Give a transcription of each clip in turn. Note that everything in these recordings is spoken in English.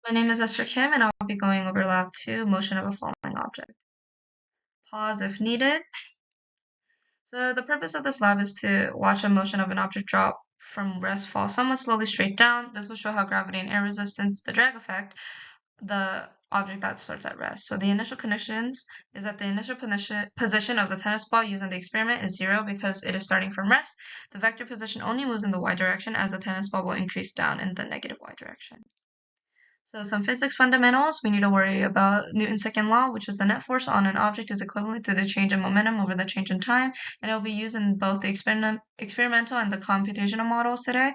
My name is Esther Kim, and I'll be going over Lab 2, Motion of a Falling Object. Pause if needed. So the purpose of this lab is to watch a motion of an object drop from rest fall somewhat slowly straight down. This will show how gravity and air resistance, the drag effect, the object that starts at rest. So the initial conditions is that the initial position of the tennis ball used in the experiment is 0 because it is starting from rest. The vector position only moves in the y direction as the tennis ball will increase down in the negative y direction. So some physics fundamentals, we need to worry about Newton's second law, which is the net force on an object is equivalent to the change in momentum over the change in time, and it will be used in both the experimental and the computational models today.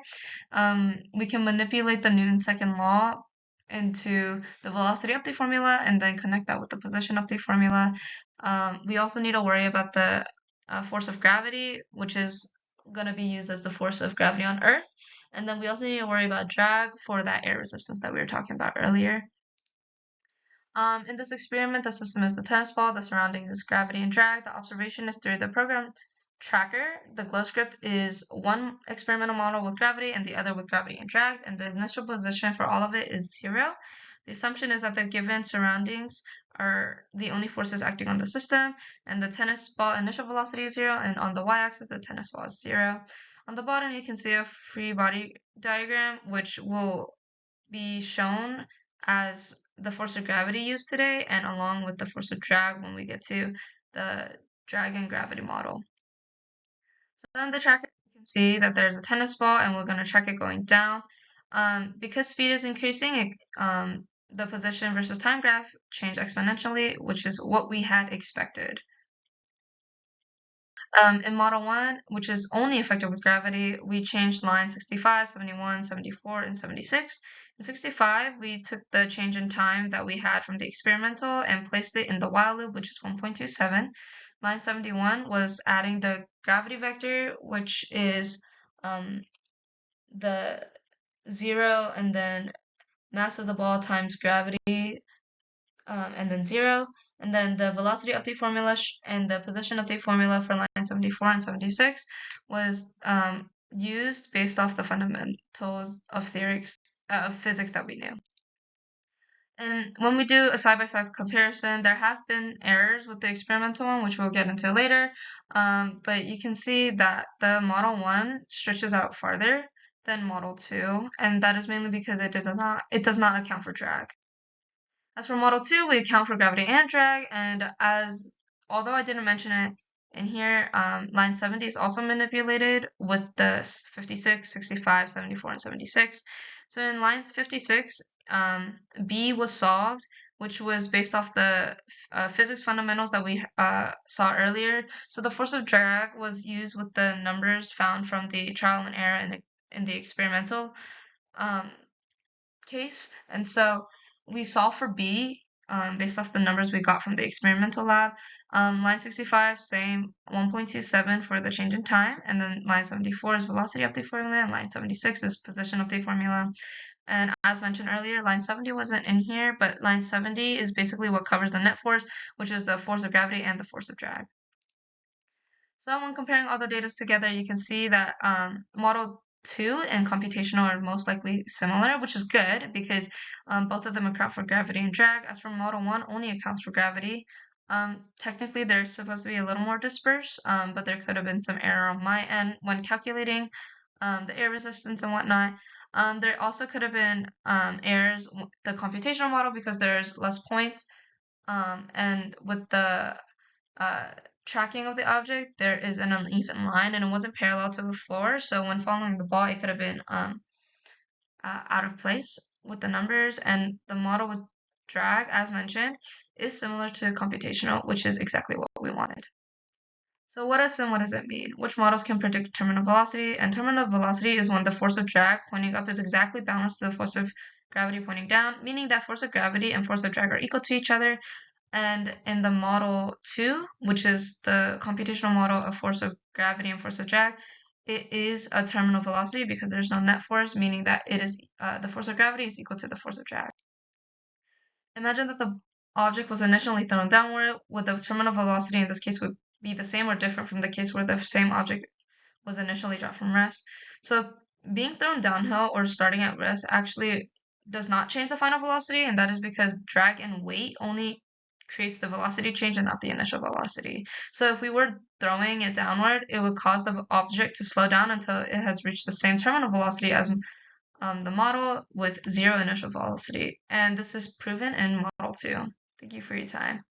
We can manipulate the Newton's second law into the velocity update formula and then connect that with the position update formula. We also need to worry about the force of gravity, which is going to be used as the force of gravity on Earth. And then we also need to worry about drag for that air resistance that we were talking about earlier. In this experiment, the system is the tennis ball, the surroundings is gravity and drag, the observation is through the program tracker. The Glowscript is one experimental model with gravity and the other with gravity and drag, and the initial position for all of it is 0. The assumption is that the given surroundings are the only forces acting on the system, and the tennis ball initial velocity is 0, and on the y-axis, the tennis ball is 0. On the bottom, you can see a free body diagram, which will be shown as the force of gravity used today, and along with the force of drag when we get to the drag and gravity model. So in the tracker, you can see that there's a tennis ball, and we're going to track it going down. Because speed is increasing, the position versus time graph changed exponentially, which is what we had expected. In Model 1, which is only affected with gravity, we changed lines 65, 71, 74, and 76. In 65, we took the change in time that we had from the experimental and placed it in the while loop, which is 1.27. Line 71 was adding the gravity vector, which is the 0 and then mass of the ball times gravity, and then 0. And then the velocity update formula and the position update formula for line 74 and 76 was used based off the fundamentals of physics that we knew. And when we do a side-by-side comparison, there have been errors with the experimental one, which we'll get into later. But you can see that the Model 1 stretches out farther than Model 2, and that is mainly because it does not account for drag. As for Model 2, we account for gravity and drag, and although I didn't mention it in here, line 70 is also manipulated with the 56, 65, 74, and 76. So in line 56, B was solved, which was based off the physics fundamentals that we saw earlier. So the force of drag was used with the numbers found from the trial and error in the experimental case, and so we solve for B based off the numbers we got from the experimental lab. Line 65, same 1.27 for the change in time, and then line 74 is velocity update formula, and line 76 is position update formula. And as mentioned earlier, line 70 wasn't in here, but line 70 is basically what covers the net force, which is the force of gravity and the force of drag. So when comparing all the data together, you can see that Model 2 and computational are most likely similar, which is good because both of them account for gravity and drag. As for Model 1, only accounts for gravity. Technically, they're supposed to be a little more dispersed, but there could have been some error on my end when calculating the air resistance and whatnot. There also could have been errors with the computational model because there's less points, and with the tracking of the object, there is an uneven line and it wasn't parallel to the floor. So when following the ball, it could have been out of place with the numbers. And the model with drag, as mentioned, is similar to computational, which is exactly what we wanted. So what does it mean? Which models can predict terminal velocity? And terminal velocity is when the force of drag pointing up is exactly balanced to the force of gravity pointing down, meaning that force of gravity and force of drag are equal to each other. And in the Model 2, which is the computational model of force of gravity and force of drag, it is a terminal velocity because there's no net force, meaning that it is the force of gravity is equal to the force of drag. Imagine that the object was initially thrown downward, with the terminal velocity in this case would be the same or different from the case where the same object was initially dropped from rest. So being thrown downhill or starting at rest actually does not change the final velocity, and that is because drag and weight only creates the velocity change and not the initial velocity. So if we were throwing it downward, it would cause the object to slow down until it has reached the same terminal velocity as the model with zero initial velocity. And this is proven in Model 2. Thank you for your time.